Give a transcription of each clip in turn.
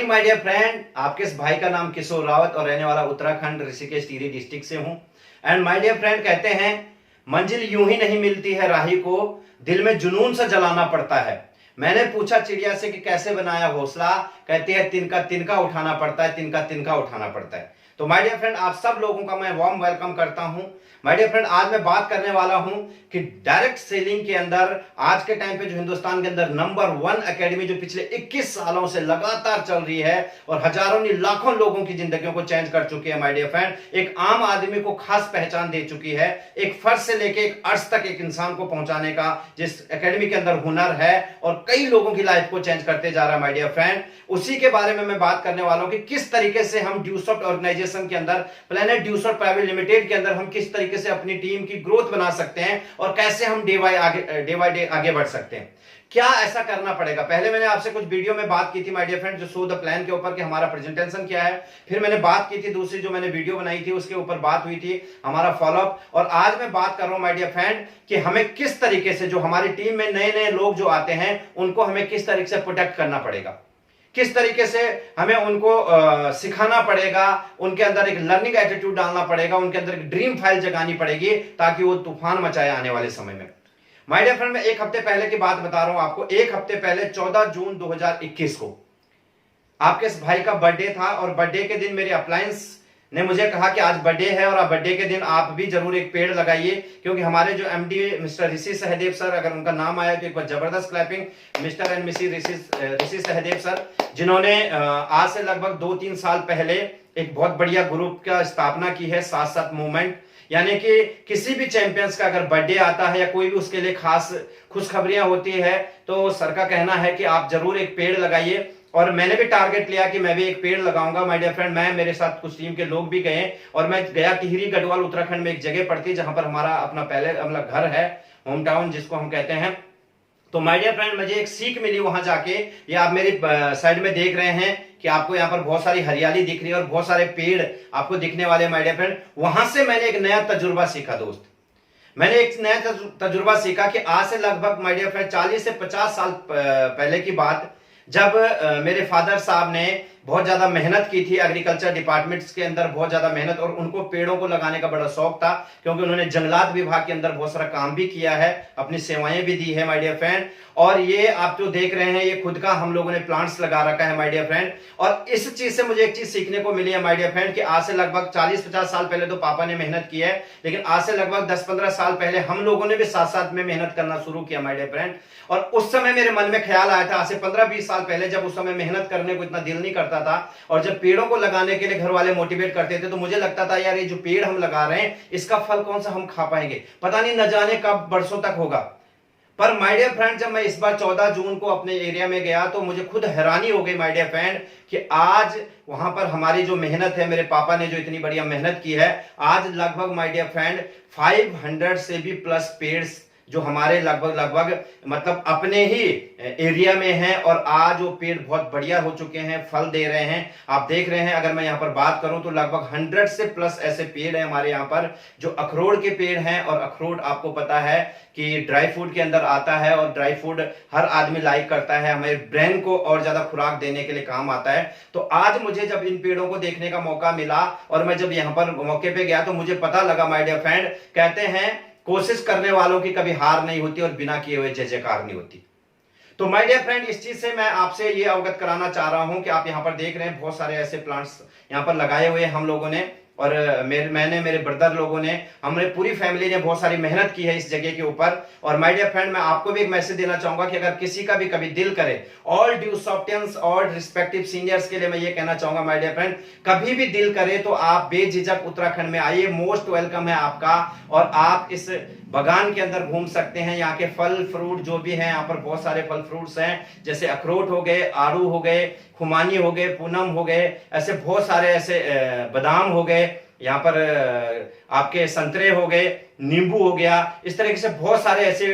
Morning my dear friend, आपके इस भाई का नाम किशोर रावत और रहने वाला उत्तराखंड ऋषिकेश टिहरी डिस्ट्रिक्ट से हूं। एंड माय डियर फ्रेंड, कहते हैं मंजिल यूं ही नहीं मिलती है, राही को दिल में जुनून से जलाना पड़ता है। मैंने पूछा चिड़िया से कि कैसे बनाया घोंसला, कहती है तिनका तिनका उठाना पड़ता है, तिनका तिनका उठाना पड़ता है। तो माय डियर फ्रेंड, आप सब लोगों का मैं वार्म वेलकम करता हूं। माय डियर फ्रेंड, आज मैं बात करने वाला हूं कि डायरेक्ट सेलिंग के अंदर आज के टाइम पे जो हिंदुस्तान के अंदर नंबर 1 एकेडमी जो पिछले 21 सालों से लगातार चल रही है और हजारों नहीं लाखों लोगों की जिंदगियों को चेंज कर चुकी है। माय डियर फ्रेंड, एक आम आदमी को खास पहचान दे चुकी है। एक फर्श से लेके एक अर्श तक एक इंसान को पहुंचाने का जिस एकेडमी के अंदर हुनर है और कई लोगों की लाइफ को चेंज करते जा रहा है। माय डियर फ्रेंड, उसी के बारे में मैं बात करने वाला हूं कि किस तरीके से हम ड्यूसॉफ्ट ऑर्गेनाइजेशन के अंदर, प्लेनेट ड्यूसॉफ्ट प्राइवेट लिमिटेड के अंदर हम किस तरीके से अपनी टीम की ग्रोथ बना सकते हैं और कैसे हम डे बाय डे आगे बढ़ सकते हैं। क्या ऐसा करना पड़ेगा? पहले मैंने आपसे कुछ वीडियो में बात की थी माय डियर फ्रेंड, जो शो द प्लान के ऊपर कि हमारा प्रेजेंटेशन क्या है। फिर मैंने बात की थी दूसरी जो मैंने वीडियो बनाई थी उसके ऊपर बात हुई थी हमारा फॉलोअप। और आज मैं बात कर रहा हूं माय डियर फ्रेंड कि हमें किस तरीके से जो हमारी टीम में नए नए लोग जो आते हैं उनको हमें किस तरीके से प्रोटेक्ट करना पड़ेगा, किस तरीके से हमें उनको सिखाना पड़ेगा, उनके अंदर एक लर्निंग एटीट्यूड डालना पड़ेगा, उनके अंदर एक ड्रीम फाइल जगानी पड़ेगी ताकि वो तूफान मचाए आने वाले समय में। माय डियर फ्रेंड, मैं एक हफ्ते पहले की बात बता रहा हूं आपको। एक हफ्ते पहले 14 जून 2021 को आपके इस भाई का बर्थडे था और बर्थडे के दिन मेरे अप्लायंस ने मुझे कहा कि आज बर्थडे है और बर्थडे के दिन आप भी जरूर एक पेड़ लगाइए, क्योंकि हमारे जो MD mister Rishi Sahdev sir, अगर उनका नाम आया तो एक बार जबरदस्त clapping, mister and Mrs Rishi Sahdev sir, जिन्होंने आज से लगभग 2-3 साल पहले एक बहुत बढ़िया ग्रुप का स्थापना की है, साथ साथ मूवमेंट। यानी कि किसी भी चैंपियंस का अगर बर्थडे आता है या कोई भी उसके लिए खास खुशखबरियां होती है तो सर का कहना है कि आप जरूर एक पेड़ लगाइए। और मैंने भी टारगेट लिया कि मैं भी एक पेड़ लगाऊंगा। माय डियर फ्रेंड, मैं मेरे साथ कुछ टीम के लोग भी गए और मैं गया टिहरी गढ़वाल उत्तराखंड में एक जगह पड़ती है जहां पर हमारा अपना पहले अपना घर है, होम टाउन जिसको हम कहते हैं। तो माय डियर फ्रेंड, मुझे एक सीख मिली वहां जाके। ये आप मेरी साइड में देख रहे हैं कि आपको यहाँ पर बहुत सारी हरियाली दिख रही है और बहुत सारे पेड़ आपको दिखने वाले। माय डियर फ्रेंड, वहां से मैंने एक नया तजुर्बा सीखा दोस्त। मैंने एक नया तजुर्बा सीखा कि आज से लगभग माय डियर फ्रेंड 40 से 50 साल पहले की बात, जब मेरे फादर साहब ने बहुत ज्यादा मेहनत की थी एग्रीकल्चर डिपार्टमेंट्स के अंदर, बहुत ज्यादा मेहनत, और उनको पेड़ों को लगाने का बड़ा शौक था क्योंकि उन्होंने जंगलात विभाग के अंदर बहुत सारा काम भी किया है, अपनी सेवाएं भी दी है माय डियर फ्रेंड। और ये आप जो देख रहे हैं ये खुद का हम लोगों ने प्लांट्स लगा रखा है माय डियर फ्रेंड। और इस चीज से मुझे एक चीज सीखने को मिली है माय डियर फ्रेंड कि आज से लगभग 40-50 साल पहले तो पापा ने मेहनत की है, लेकिन आज से लगभग 10-15 साल पहले हम लोगों ने भी साथ साथ में मेहनत करना शुरू किया माय डियर फ्रेंड। और उस समय मेरे मन में ख्याल आया था, आज से 15-20 साल पहले, जब उस समय मेहनत करने को इतना दिल नहीं करता था और जब पेड़ों को लगाने के लिए घर वाले मोटिवेट करते थे तो मुझे लगता था यार ये जो पेड़ हम लगा रहे हैं इसका फल कौन सा हम खा पाएंगे, पता नहीं न जाने कब बरसों तक होगा। पर माय डियर फ्रेंड, जब मैं इस बार 14 जून को अपने एरिया में गया तो मुझे खुद हैरानी हो गई माय डियर फ्रेंड कि आज वहां पर हमारी जो मेहनत है, मेरे पापा ने जो इतनी बढ़िया मेहनत की है, आज लगभग माय डियर फ्रेंड 500 से भी प्लस पेड़ जो हमारे लगभग मतलब अपने ही एरिया में हैं और आज वो पेड़ बहुत बढ़िया हो चुके हैं, फल दे रहे हैं। आप देख रहे हैं, अगर मैं यहाँ पर बात करूं तो लगभग 100 से प्लस ऐसे पेड़ हैं हमारे यहाँ पर जो अखरोट के पेड़ हैं। और अखरोट आपको पता है कि ड्राई फूड के अंदर आता है और ड्राई फूड हर आदमी लाइक करता है, हमारे ब्रेन को और ज्यादा खुराक देने के लिए काम आता है। तो आज मुझे जब इन पेड़ों को देखने का मौका मिला और मैं जब यहाँ पर मौके पे गया तो मुझे पता लगा माय डियर फ्रेंड, कहते हैं कोशिश करने वालों की कभी हार नहीं होती और बिना किए हुए जय जयकार नहीं होती। तो माय डियर फ्रेंड, इस चीज से मैं आपसे ये अवगत कराना चाह रहा हूं कि आप यहां पर देख रहे हैं बहुत सारे ऐसे प्लांट्स यहां पर लगाए हुए हम लोगों ने और मैंने, मेरे ब्रदर लोगों ने, हमने पूरी फैमिली ने बहुत सारी मेहनत की है इस जगह के ऊपर। और माय डियर फ्रेंड, मैं आपको भी एक मैसेज देना चाहूंगा कि अगर किसी का भी कभी दिल करे, ऑल ड्यूसॉफ्टियंस और रिस्पेक्टिव सीनियर्स के लिए मैं ये कहना चाहूंगा माय डियर फ्रेंड, कभी भी दिल करे तो आप बेझिझक उत्तराखंड में आइए, मोस्ट वेलकम है आपका। और आप इस बागान के अंदर घूम सकते हैं। यहाँ के फल फ्रूट जो भी हैं, यहाँ पर बहुत सारे फल फ्रूट्स हैं, जैसे अखरोट हो गए, आड़ू हो गए, खुमानी हो गए, पूनम हो गए, ऐसे बहुत सारे ऐसे बादाम हो गए, यहाँ पर आपके संतरे हो गए, नींबू हो गया, इस तरीके से बहुत सारे ऐसे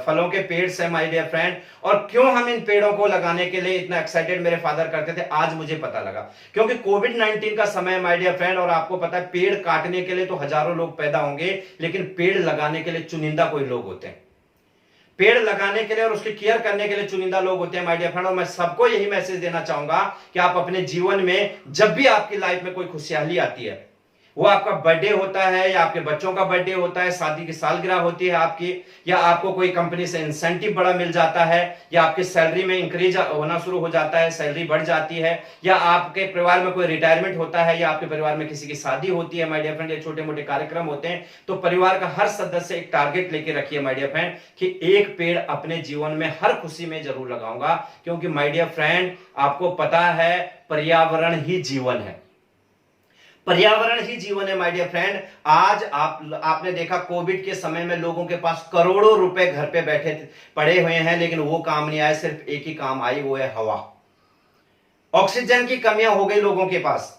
फलों के पेड़ हैं माय डियर फ्रेंड। और क्यों हम इन पेड़ों को लगाने के लिए इतना एक्साइटेड मेरे फादर करते थे, आज मुझे पता लगा। क्योंकि कोविड-19 का समय माय डियर फ्रेंड, और आपको पता है पेड़ काटने के लिए तो हजारों लोग पैदा होंगे, लेकिन पेड़ लगाने के लिए चुनिंदा कोई लोग होते हैं। पेड़ लगाने के लिए और उसकी केयर करने के लिए चुनिंदा लोग होते हैं माय डियर फ्रेंड। और मैं सबको यही मैसेज देना चाहूंगा कि आप अपने जीवन में जब भी आपकी लाइफ में कोई खुशहाली आती है, वो आपका बर्थडे होता है या आपके बच्चों का बर्थडे होता है, शादी की सालगिरह होती है आपकी, या आपको कोई कंपनी से इंसेंटिव बड़ा मिल जाता है, या आपकी सैलरी में इंक्रीज होना शुरू हो जाता है, सैलरी बढ़ जाती है, या आपके परिवार में कोई रिटायरमेंट होता है, या आपके परिवार में किसी की शादी होती है माय डियर फ्रेंड, ये छोटे मोटे कार्यक्रम होते हैं, तो परिवार का हर सदस्य एक टारगेट लेके रखिए माय डियर फ्रेंड कि एक पेड़ अपने जीवन में हर खुशी में जरूर लगाऊंगा। क्योंकि माय डियर फ्रेंड, आपको पता है पर्यावरण ही जीवन है, पर्यावरण ही जीवन है माय डियर फ्रेंड। आज आपने देखा कोविड के समय में लोगों के पास करोड़ों रुपए घर पे बैठे पड़े हुए हैं, लेकिन वो काम नहीं आए, सिर्फ एक ही काम आई, वो है हवा। ऑक्सीजन की कमियां हो गई लोगों के पास।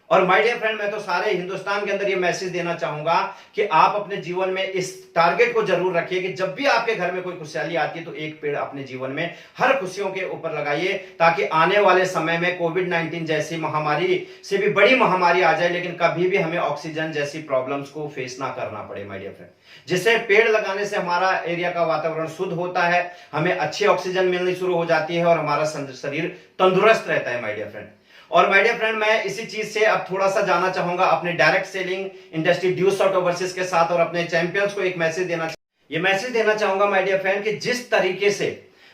और माय डियर फ्रेंड, मैं तो सारे हिंदुस्तान के अंदर ये मैसेज देना चाहूंगा कि आप अपने जीवन में इस टारगेट को जरूर रखिए कि जब भी आपके घर में कोई खुशहाली आती है तो एक पेड़ अपने जीवन में हर खुशियों के ऊपर लगाइए, ताकि आने वाले समय में कोविड-19 जैसी महामारी से भी बड़ी महामारी आ जाए, लेकिन कभी भी हमें ऑक्सीजन जैसी प्रॉब्लम्स को फेस ना करना पड़े माय डियर फ्रेंड। जिससे पेड़ लगाने से हमारा एरिया का वातावरण शुद्ध होता है, हमें अच्छी ऑक्सीजन मिलनी शुरू हो जाती है और हमारा शरीर तंदुरुस्त रहता है माय डियर फ्रेंड। और माय डियर फ्रेंड, मैं इसी चीज से अब थोड़ा सा जाना चाहूंगा अपने direct selling industry due sort overseas के साथ और अपने चैंपियंस को एक मैसेज देना चाहूंगा माय डियर फ्रेंड कि जिस तरीके से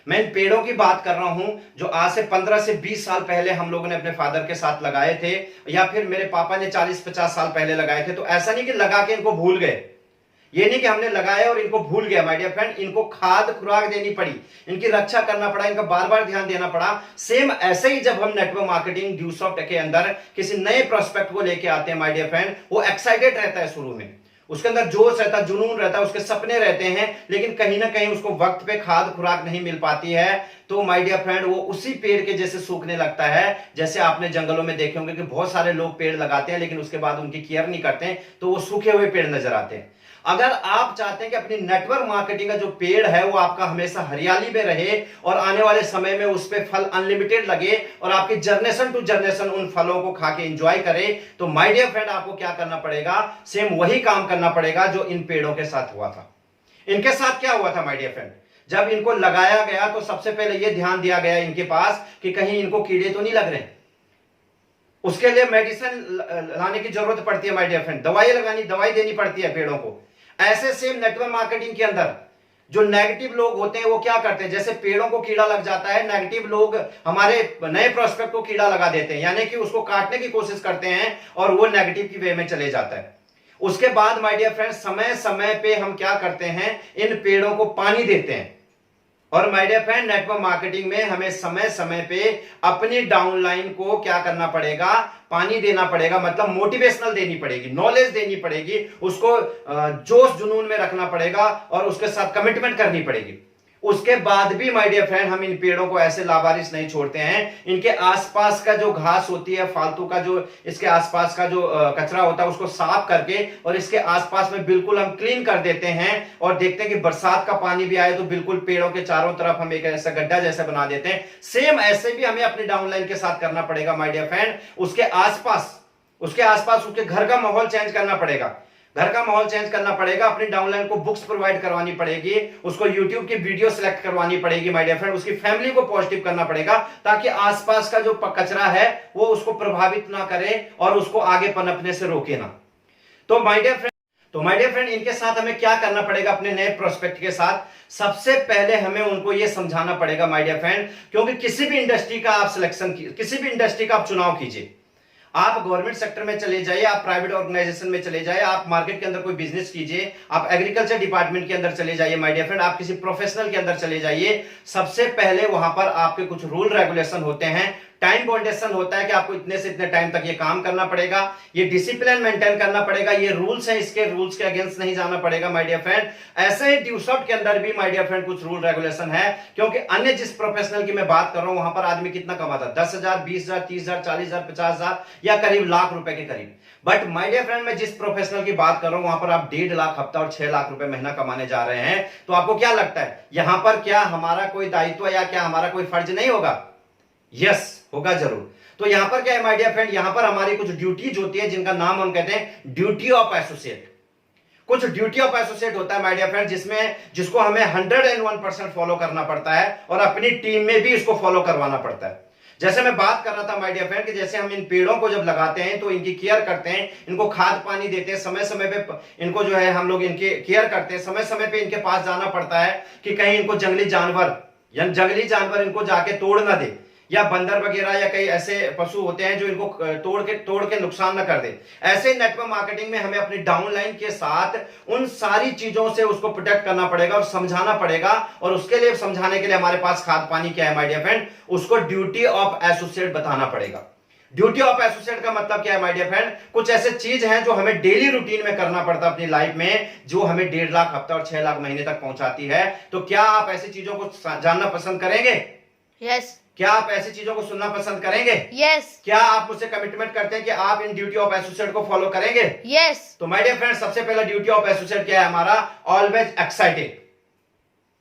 मैं इन पेड़ों की बात कर रहा हूं जो आज से 15 से 20 साल पहले हम लोगों ने अपने फादर के साथ लगाए थे, या फिर मेरे पापा ने 40-50 साल पहले लगाए थे, तो ऐसा नहीं कि लगा के इनको भूल गए, ये नहीं कि हमने लगाया और इनको भूल गया माय डियर फ्रेंड। इनको खाद खुराक देनी पड़ी, इनकी रक्षा करना पड़ा, इनका बार बार ध्यान देना पड़ा। सेम ऐसे ही जब हम नेटवर्क मार्केटिंग ड्यूसॉफ्ट के अंदर किसी नए प्रोस्पेक्ट को लेके आते हैं माय डियर फ्रेंड, वो एक्साइटेड रहता है शुरू में, उसके अंदर जोश रहता है, जुनून रहता है, उसके सपने रहते हैं, लेकिन कहीं ना कहीं उसको वक्त पे खाद खुराक नहीं मिल पाती है, तो माय डियर फ्रेंड वो उसी पेड़ के जैसे सूखने लगता है। जैसे आपने जंगलों में देखे होंगे कि बहुत सारे लोग पेड़ लगाते हैं लेकिन उसके बाद उनकी केयर नहीं करते हैं, तो वो सूखे हुए पेड़ नजर आते हैं। अगर आप चाहते हैं कि अपनी नेटवर्क मार्केटिंग का जो पेड़ है वो आपका हमेशा हरियाली में रहे और आने वाले समय में उस पे फल अनलिमिटेड लगे और आपकी जनरेशन टू जनरेशन उन फलों को खा के एंजॉय करे, तो माय डियर फ्रेंड आपको क्या करना पड़ेगा, सेम वही काम करना पड़ेगा जो इन पेड़ों के साथ हुआ था। इनके साथ क्या हुआ था माय डियर फ्रेंड, जब इनको लगाया गया तो सबसे पहले यह ध्यान दिया गया इनके पास कि कहीं इनको कीड़े तो नहीं लग रहे, उसके लिए मेडिसिन लाने की जरूरत पड़ती है माय डियर फ्रेंड, दवाई देनी पड़ती है पेड़ों को। ऐसे सेम नेटवर्क मार्केटिंग के अंदर जो नेगेटिव लोग होते हैं वो क्या करते हैं, जैसे पेड़ों को कीड़ा लग जाता है, नेगेटिव लोग हमारे नए प्रोस्पेक्ट को कीड़ा लगा देते हैं, यानी कि उसको काटने की कोशिश करते हैं और वो नेगेटिव की वे में चले जाता है। उसके बाद माय डियर फ्रेंड्स, समय समय पे हम क्या करते हैं, इन पेड़ों को पानी देते हैं। और my dear friend, network marketing में हमें समय समय पे अपनी डाउनलाइन को क्या करना पड़ेगा, पानी देना पड़ेगा, मतलब मोटिवेशनल देनी पड़ेगी, नॉलेज देनी पड़ेगी, उसको जोश जुनून में रखना पड़ेगा और उसके साथ कमिटमेंट करनी पड़ेगी। उसके बाद भी माय डियर फ्रेंड हम इन पेड़ों को ऐसे लावारिस नहीं छोड़ते हैं। इनके आसपास का जो घास होती है, फालतू का जो इसके आसपास का जो कचरा होता है उसको साफ करके और इसके आसपास में बिल्कुल हम क्लीन कर देते हैं और देखते हैं कि बरसात का पानी भी आए तो बिल्कुल पेड़ों के चारों तरफ हम एक ऐसा गड्ढा जैसा बना देते हैं। सेम ऐसे भी हमें अपने डाउनलाइन के साथ करना पड़ेगा माय डियर फ्रेंड। उसके आसपास उसके घर का माहौल चेंज करना पड़ेगा, घर का माहौल चेंज करना पड़ेगा। अपनी डाउनलाइन को बुक्स प्रोवाइड करवानी पड़ेगी, उसको यूट्यूब की वीडियो सिलेक्ट करवानी पड़ेगी माय डियर फ्रेंड, उसकी फैमिली को पॉजिटिव करना पड़ेगा ताकि आसपास का जो कचरा है वो उसको प्रभावित ना करे और उसको आगे पनपने से रोके ना। तो माय डियर फ्रेंड इनके साथ हमें क्या करना पड़ेगा, अपने नए प्रोस्पेक्ट के साथ सबसे पहले हमें उनको यह समझाना पड़ेगा माय डियर फ्रेंड, क्योंकि किसी भी इंडस्ट्री का आप सिलेक्शन किसी भी इंडस्ट्री का आप चुनाव कीजिए, आप गवर्नमेंट सेक्टर में चले जाइए, आप प्राइवेट ऑर्गेनाइजेशन में चले जाइए, आप मार्केट के अंदर कोई बिजनेस कीजिए, आप एग्रीकल्चर डिपार्टमेंट के अंदर चले जाइए माय डियर फ्रेंड, आप किसी प्रोफेशनल के अंदर चले जाइए, सबसे पहले वहां पर आपके कुछ रूल रेगुलेशन होते हैं, टाइम बाउंडेशन होता है कि आपको इतने से इतने टाइम तक ये काम करना पड़ेगा, ये डिसिप्लिन मेंटेन करना पड़ेगा, ये रूल्स हैं, इसके रूल्स के अगेंस्ट नहीं जाना पड़ेगा माय डियर फ्रेंड। ऐसे ही ड्यूसॉफ्ट के अंदर भी माय डियर फ्रेंड कुछ रूल रेगुलेशन है, क्योंकि अन्य जिस प्रोफेशनल की मैं बात कर रहा हूं वहां पर आदमी कितना कमाता है, 10,000, 20,000, 30,000, 40,000, 50,000 या करीब लाख रुपए के करीब। बट माय डियर फ्रेंड, मैं जिस प्रोफेशनल की बात कर रहा हूं वहां पर आप 1.5 लाख हफ्ता और 6 लाख रुपए महीना कमाने जा रहे हैं, तो आपको क्या लगता है यहां पर क्या हमारा कोई दायित्व या क्या हमारा कोई फर्ज नहीं होगा? यस, होगा जरूर। तो यहां पर क्या है माय डियर फ्रेंड, यहां पर हमारी कुछ ड्यूटीज होती है जिनका नाम हम कहते हैं ड्यूटी ऑफ एसोसिएट। कुछ ड्यूटी ऑफ एसोसिएट होता है माय डियर फ्रेंड, जिसको हमें 101% फॉलो करना पड़ता है और अपनी टीम में भी इसको फॉलो करवाना पड़ता है। जैसे मैं बात कर रहा था माय डियर फ्रेंड कि जैसे हम इन पेड़ों को जब लगाते हैं तो इनकी केयर करते हैं, इनको खाद पानी देते हैं, समय समय पे इनको जो है हम लोग इनकी केयर करते हैं, समय समय पे इनके पास जाना पड़ता है कि कहीं इनको जंगली जानवर इनको जाके तोड़ ना दे, या बंदर वगैरह या कई ऐसे पशु होते हैं जो इनको तोड़ के नुकसान न कर दे। ऐसे नेटवर्क मार्केटिंग में हमें अपनी डाउनलाइन के साथ उन सारी चीजों से उसको प्रोटेक्ट करना पड़ेगा और समझाना पड़ेगा, और उसके लिए समझाने के लिए हमारे पास खाद पानी क्या है माय डियर फ्रेंड, उसको ड्यूटी ऑफ एसोसिएट बताना पड़ेगा। ड्यूटी ऑफ एसोसिएट का मतलब क्या है माय डियर फ्रेंड, कुछ ऐसे चीज हैं जो हमें डेली रूटीन में करना पड़ता है अपनी लाइफ में, जो हमें 1.5 लाख हफ्ता और 6 लाख महीने तक पहुंचाती है। तो क्या आप ऐसी चीजों को जानना पसंद करेंगे? यस। क्या आप ऐसी चीजों को सुनना पसंद करेंगे? यस। क्या आप मुझसे कमिटमेंट करते हैं कि आप इन ड्यूटी ऑफ एसोसिएट को फॉलो करेंगे? यस। तो माय डियर फ्रेंड्स, सबसे पहला ड्यूटी ऑफ एसोसिएट क्या है हमारा? Always excited.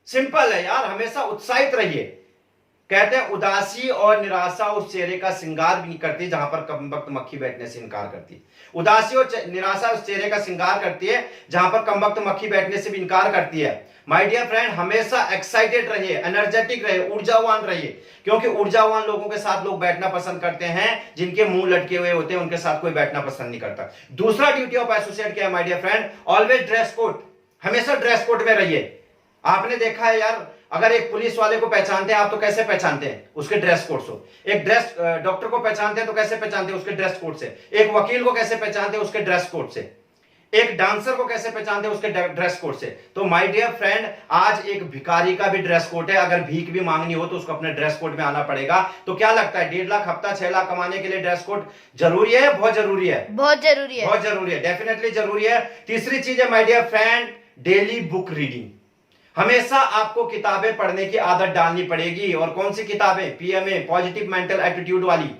सिंपल है यार, हमेशा उत्साहित रहिए। कहते हैं उदासी और निराशा उस चेहरे का श्रृंगार भी करती जहां पर कम वक्त मक्खी बैठने से इनकार करती है। उदासी और निराशा उस चेहरे का श्रृंगार करती है जहां पर कम वक्त मक्खी बैठने से भी इनकार करती है। माय डियर फ्रेंड, हमेशा एक्साइटेड रहिए, एनर्जेटिक रहिए, ऊर्जावान रहिए, क्योंकि ऊर्जावान लोगों के साथ लोग बैठना पसंद करते हैं, जिनके मुंह लटके हुए होते हैं उनके साथ कोई बैठना पसंद नहीं करता। दूसरा ड्यूटी ऑफ एसोसिएट क्या है my dear friend? Always dress code. हमेशा ड्रेस कोड में रहिए। आपने देखा है यार, अगर एक पुलिस वाले को पहचानते हैं आप तो कैसे पहचानते हैं? उसके ड्रेस कोड से। एक डॉक्टर को पहचानते हैं तो कैसे पहचानते हैं? उसके ड्रेस कोड से। एक वकील को कैसे पहचानते हैं? उसके ड्रेस कोड से। एक डांसर को कैसे पहचानते हैं? उसके ड्रेस कोड से। तो माय डियर फ्रेंड, आज एक भिखारी का भी ड्रेस कोड है, अगर भीख भी मांगनी हो तो उसको अपने ड्रेस कोड में आना पड़ेगा। तो क्या लगता है 1.5 लाख हफ्ता 6 लाख कमाने के लिए ड्रेस कोड जरूरी है? बहुत जरूरी है, बहुत जरूरी है, बहुत जरूरी है, डेफिनेटली जरूरी है। तीसरी चीज है my dear friend, daily book reading. हमेशा आपको किताबें पढ़ने की आदत डालनी पड़ेगी। और कौन सी किताबें? पीएमए, पॉजिटिव मेंटल एटीट्यूड वाली।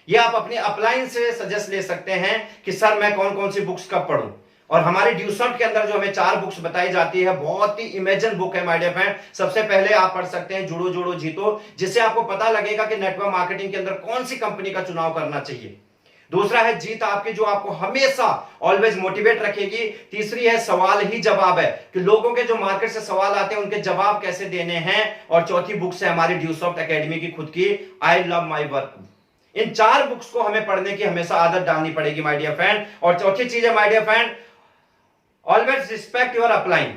ये आप अपने अपलाइन से सजेस्ट ले सकते हैं कि सर मैं कौन कौन सी बुक्स कब पढूं। और हमारे ड्यूसॉफ्ट के अंदर जो हमें 4 बुक्स बताई जाती है, बहुत ही इमेजिन बुक है माय डियर फ्रेंड। सबसे पहले आप पढ़ सकते हैं जुड़ो जुड़ो जीतो, जिससे आपको पता लगेगा कि नेटवर्क मार्केटिंग के अंदर कौन सी कंपनी का चुनाव करना चाहिए। दूसरा है जीत आपकी, जो आपको हमेशा ऑलवेज मोटिवेट रखेगी। तीसरी है सवाल ही जवाब है, कि लोगों के जो मार्केट से सवाल आते हैं उनके जवाब कैसे देने हैं। और चौथी बुक है हमारी ड्यूसॉफ्ट एकेडमी की खुद की, I love my work. In 4 books को हमें पढ़ने की हमेशा आदत डालनी पड़ेगी माय डियर फ्रेंड। और चौथी चीज है my dear friend, always respect your upline.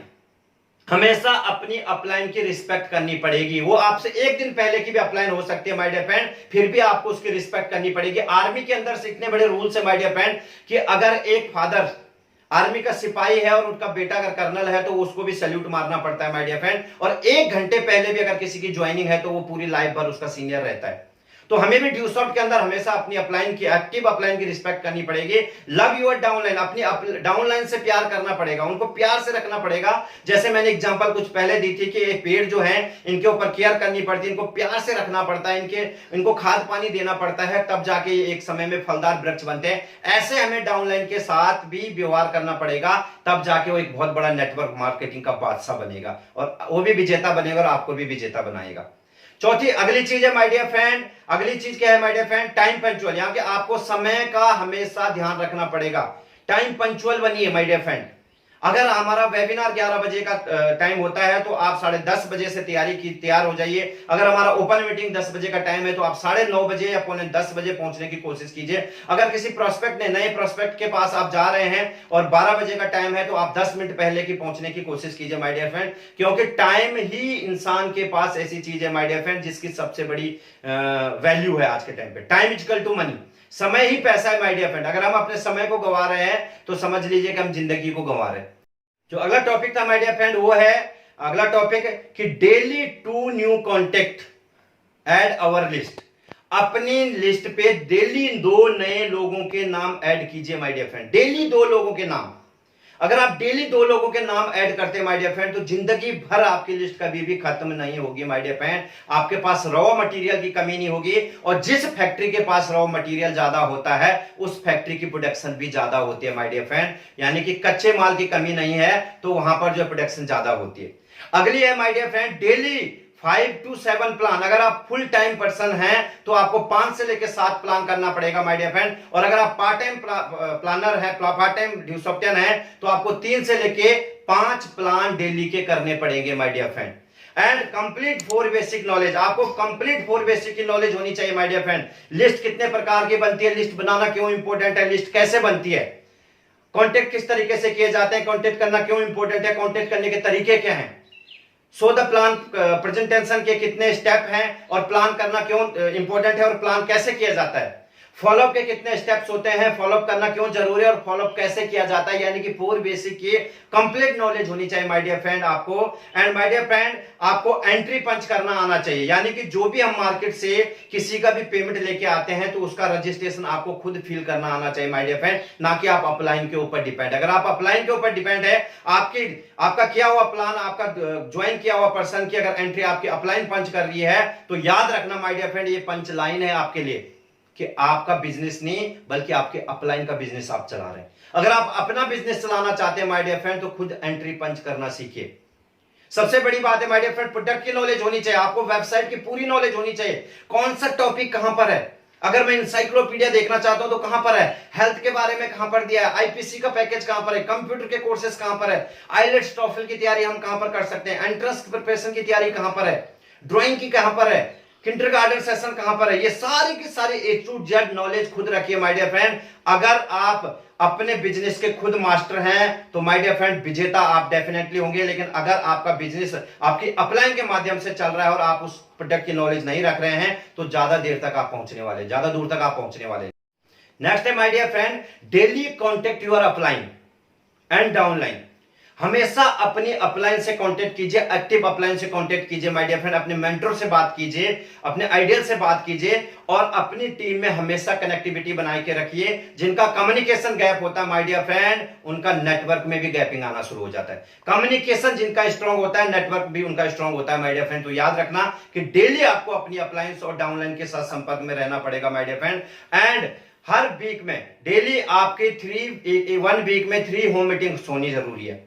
हमेशा अपनी अपलाइन की रिस्पेक्ट करनी पड़ेगी। वो आपसे एक दिन पहले की भी अपलाइन हो सकती है माय डियर फ्रेंड, फिर भी आपको उसकी रिस्पेक्ट करनी पड़ेगी। आर्मी के अंदर से इतने बड़े रूल्स है माय डियर फ्रेंड कि अगर एक फादर आर्मी का सिपाही है और उनका बेटा अगर कर्नल है तो उसको भी सैल्यूट मारना पड़ता है माय डियर फ्रेंड। और 1 घंटे पहले भी अगर किसी की ज्वाइनिंग है तो वो पूरी लाइफ भर उसका सीनियर रहता है। तो हमें भी ड्यूसॉफ्ट के अंदर हमेशा अपनी अपलाइन की, एक्टिव अपलाइन की रिस्पेक्ट करनी पड़ेगी। लव योर डाउनलाइन, अपनी डाउनलाइन से प्यार करना पड़ेगा, उनको प्यार से रखना पड़ेगा। जैसे मैंने एग्जांपल कुछ पहले दी थी कि एक पेड़ जो है इनके ऊपर केयर करनी पड़ती है, इनको प्यार से रखना पड़ता है, इनको खाद पानी देना पड़ता है, तब जाके एक समय में फलदार वृक्ष बनते हैं। ऐसे हमें डाउनलाइन के साथ भी व्यवहार करना पड़ेगा, तब जाके वो एक बहुत बड़ा नेटवर्क मार्केटिंग का बादशाह बनेगा, और वो भी विजेता बनेगा और आपको भी विजेता बनाएगा। चौथी अगली चीज है माय डियर फ्रेंड, अगली चीज क्या है my dear friend? Time punctual. यहां के आपको समय का हमेशा ध्यान रखना पड़ेगा। टाइम पंक्चुअल बनिए माय डियर फ्रेंड। अगर हमारा वेबिनार 11 बजे का टाइम होता है तो आप 10:30 बजे से तैयार हो जाइए। अगर हमारा ओपन मीटिंग 10 बजे का टाइम है तो आप 9:30 बजे या 9:45 बजे पहुंचने की कोशिश कीजिए। अगर किसी प्रोस्पेक्ट ने नए प्रोस्पेक्ट के पास आप जा रहे हैं और 12 बजे का टाइम है तो आप 10 मिनट पहले की पहुंचने की कोशिश कीजिए माय डियर फ्रेंड, क्योंकि टाइम ही इंसान के पास ऐसी चीज है माय डियर फ्रेंड जिसकी सबसे बड़ी वैल्यू है आज के टाइम पे। टाइम इक्वल टू मनी, समय ही पैसा है माय डियर फ्रेंड। अगर हम अपने समय को गंवा रहे हैं तो समझ लीजिए कि हम जिंदगी को गंवा रहे हैं। जो अगला टॉपिक था माय डियर फ्रेंड वो है, अगला टॉपिक कि daily 2 new contact add our list. अपनी लिस्ट पे डेली 2 नए लोगों के नाम ऐड कीजिए माय डियर फ्रेंड। डेली 2 लोगों के नाम। अगर आप डेली 2 लोगों के नाम ऐड करते हैं माय डियर फ्रेंड तो जिंदगी भर आपकी लिस्ट कभी भी खत्म नहीं होगी माय डियर फ्रेंड। आपके पास रॉ मटेरियल की कमी नहीं होगी, और जिस फैक्ट्री के पास रॉ मटेरियल ज्यादा होता है उस फैक्ट्री की प्रोडक्शन भी ज्यादा होती है माय डियर फ्रेंड। यानी कि कच्चे माल की कमी नहीं है तो वहां पर जो प्रोडक्शन ज्यादा होती है। अगली है my dear friend, daily 5 to 7 plan. अगर आप फुल टाइम पर्सन हैं तो आपको 5 से लेकर 7 प्लान करना पड़ेगा माय डियर फ्रेंड, और अगर आप पार्ट टाइम प्लानर है, पार्ट टाइम ड्यूसॉफ्टियन है, तो आपको 3 से लेके 5 प्लान डेली के करने पड़ेंगे my dear friend. And complete 4 basic knowledge, आपको कंप्लीट 4 बेसिक की नॉलेज होनी चाहिए माय डियर फ्रेंड। लिस्ट कितने प्रकार की बनती है, लिस्ट बनाना क्यों इंपॉर्टेंट है, लिस्ट कैसे बनती है, कॉन्टेक्ट किस तरीके से किए जाते हैं, कॉन्टेक्ट करना क्यों इंपॉर्टेंट है, कॉन्टेक्ट करने के तरीके क्या हैं, सो द प्लान प्रेजेंटेशन के कितने स्टेप हैं, और प्लान करना क्यों इंपॉर्टेंट है, और प्लान कैसे किया जाता है, फॉलोअप के कितने स्टेप्स होते हैं, फॉलोअप करना क्यों जरूरी है, और फॉलोअप कैसे किया जाता है, यानी कि 4 बेसिक की कंप्लीट नॉलेज होनी चाहिए माय डियर फ्रेंड आपको। एंड माय डियर फ्रेंड आपको एंट्री पंच करना आना चाहिए, यानी कि जो भी हम मार्केट से किसी का भी पेमेंट लेके आते हैं तो उसका रजिस्ट्रेशन आपको खुद फिल करना आना चाहिए माय डियर फ्रेंड, ना कि आप अपलाइन के ऊपर डिपेंड। अगर आप अपलाइन के ऊपर डिपेंड है, आपका किया हुआ प्लान, आपका ज्वाइन किया हुआ पर्सन की अगर एंट्री आपकी अपलाइन पंच कर रही है, तो याद रखना माय डियर फ्रेंड, ये पंच लाइन है आपके लिए कि आपका बिजनेस नहीं बल्कि आपके अपलाइन का बिजनेस आप चला रहे हैं। अगर आप अपना बिजनेस चलाना चाहते हैं माय डियर फ्रेंड, तो खुद एंट्री पंच करना सीखिए। सबसे बड़ी बात है माय डियर फ्रेंड, प्रोडक्ट की नॉलेज होनी चाहिए, आपको वेबसाइट की पूरी नॉलेज होनी चाहिए, कौन सा टॉपिक कहां पर है। अगर मैं इंसाइक्लोपीडिया देखना चाहता हूं तो कहां पर है, हेल्थ के बारे में कहां पर दिया है, आईपीसी का पैकेज कहां पर है, कंप्यूटर के कोर्सेज कहां पर है, आईलेट्स टॉफल की तैयारी हम कहां पर कर सकते हैं, एंट्रेंस प्रिपरेशन की तैयारी कहां पर है, ड्राइंग की कहां पर है, किंडरगार्टन सेशन कहां पर है, ये सारी की सारी ए टू जेड नॉलेज खुद रखिए माय डियर फ्रेंड। अगर आप अपने बिजनेस के खुद मास्टर हैं तो माय डियर फ्रेंड विजेता आप डेफिनेटली होंगे, लेकिन अगर आपका बिजनेस आपकी अपलाइन के माध्यम से चल रहा है और आप उस प्रोडक्ट की नॉलेज नहीं रख रहे हैं, तो ज्यादा देर तक आप पहुंचने वाले, ज्यादा दूर तक आप पहुंचने वाले। नेक्स्ट है my dear friend, daily contact your upline and downline. हमेशा अपनी अपलाइन से कांटेक्ट कीजिए, एक्टिव अपलाइन से कांटेक्ट कीजिए माय डियर फ्रेंड, अपने मेंटर से बात कीजिए, अपने आइडियल से बात कीजिए, और अपनी टीम में हमेशा कनेक्टिविटी बनाए के रखिए। जिनका कम्युनिकेशन गैप होता है माय डियर फ्रेंड, उनका नेटवर्क में भी गैपिंग आना शुरू हो जाता है। कम्युनिकेशन जिनका स्ट्रांग होता है, नेटवर्क भी उनका स्ट्रांग होता है माय डियर फ्रेंड। तो याद रखना कि डेली आपको अपनी अपलाइंस और डाउनलाइन के साथ संपर्क में रहना पड़ेगा माय डियर फ्रेंड। एंड हर वीक में डेली आपके 1 वीक में 3 होम मीटिंग्स होनी जरूरी है।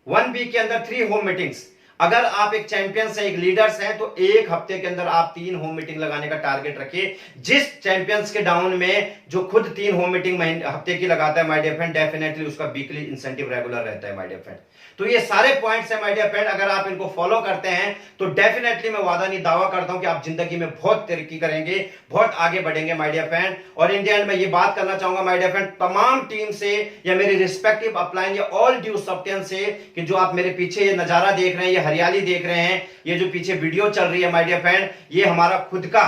1 वीक के अंदर 3 होम मीटिंग्स। अगर आप एक चैंपियंस हैं, एक लीडर्स हैं, तो एक हफ्ते के अंदर आप 3 होम मीटिंग लगाने का टारगेट रखिए। जिस चैंपियंस के डाउन में जो खुद 3 होम मीटिंग हफ्ते की लगाता है माय डियर फ्रेंड, डेफिनेटली उसका वीकली इंसेंटिव रेगुलर रहता है माय डियर फ्रेंड। तो ये सारे पॉइंट्स है माय डियर फ्रेंड, अगर आप इनको फॉलो करते हैं तो डेफिनेटली मैं वादा नहीं दावा करता हूं कि आप जिंदगी में बहुत तरक्की करेंगे, बहुत आगे बढ़ेंगे माय डियर फ्रेंड। और इन द एंड मैं ये बात करना चाहूंगा माय डियर फ्रेंड, तमाम टीम से या मेरे रिस्पेक्टिव अपलाइन या ऑल ड्यूसॉफ्टियन से, कि जो आप मेरे पीछे ये नजारा देख रहे हैं, ये हरियाली देख रहे हैं, ये जो पीछे वीडियो चल रही है माय डियर फ्रेंड, ये हमारा खुद का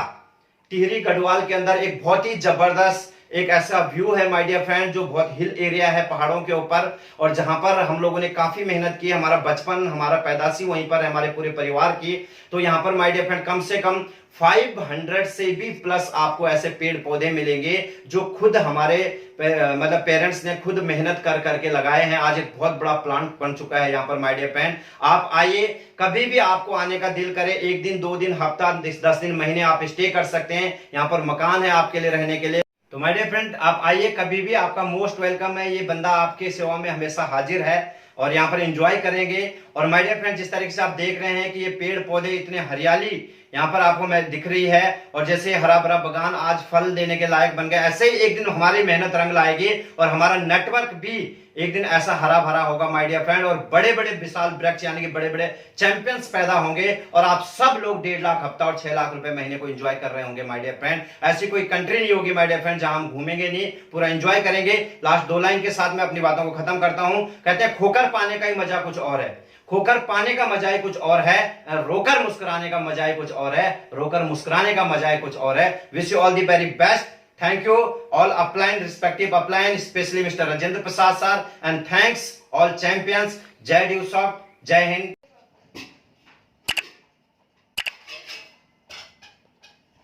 टिहरी गढ़वाल के अंदर एक बहुत ही जबरदस्त एक ऐसा व्यू है माय डियर फ्रेंड, जो बहुत हिल एरिया है पहाड़ों के ऊपर, और जहां पर हम लोगों ने काफी मेहनत की, हमारा बचपन, हमारा पैदाशी वहीं पर है, हमारे पूरे परिवार की। तो यहां पर माय डियर फ्रेंड कम से कम 500 से भी प्लस आपको ऐसे पेड़ पौधे मिलेंगे जो खुद हमारे मतलब पेरेंट्स ने खुद मेहनत कर करके लगाए हैं। आज एक बहुत बड़ा प्लांट बन चुका है यहाँ पर माय डियर फ्रेंड। आप आइए, कभी भी आपको आने का दिल करे, 1 दिन 2 दिन हफ्ता 10 दिन महीने आप स्टे कर सकते हैं। यहाँ पर मकान है आपके लिए रहने के लिए। तो माय डियर फ्रेंड आप आइए कभी भी, आपका मोस्ट वेलकम है। ये बंदा आपके सेवा में हमेशा हाजिर है और यहाँ पर एंजॉय करेंगे। और माय डियर फ्रेंड जिस तरीके से आप देख रहे हैं कि ये पेड़ पौधे इतने हरियाली यहाँ पर आपको मैं दिख रही है, और जैसे हरा भरा बगान आज फल देने के लायक बन गया, ऐसे ही एक दिन हमारी मेहनत रंग लाएगी और हमारा नेटवर्क भी एक दिन ऐसा हरा भरा होगा माय डियर फ्रेंड, और बड़े बड़े विशाल वृक्ष यानी कि बड़े बड़े चैंपियंस पैदा होंगे, और आप सब लोग 1.5 लाख हफ्ता और 6 लाख रुपए महीने को एंजॉय कर रहे होंगे माय डियर फ्रेंड। ऐसी कोई कंट्री नहीं होगी माय डियर फ्रेंड जहां हम घूमेंगे नहीं, पूरा एंजॉय करेंगे। लास्ट 2 लाइन के साथ मैं अपनी बातों को खत्म करता हूं। कहते हैं खोकर पाने का ही मजा कुछ और है, खोकर पाने का मजा ही कुछ और है, रोकर मुस्कुराने का मजा ही कुछ और है, रोकर मुस्कुराने का मजा ही कुछ और है। Wish you all the very best. Thank you all upline, respective upline, especially Mr. Rajendra Prasad sir, and thanks all champions. Jai Dewsoft, Jai Hind.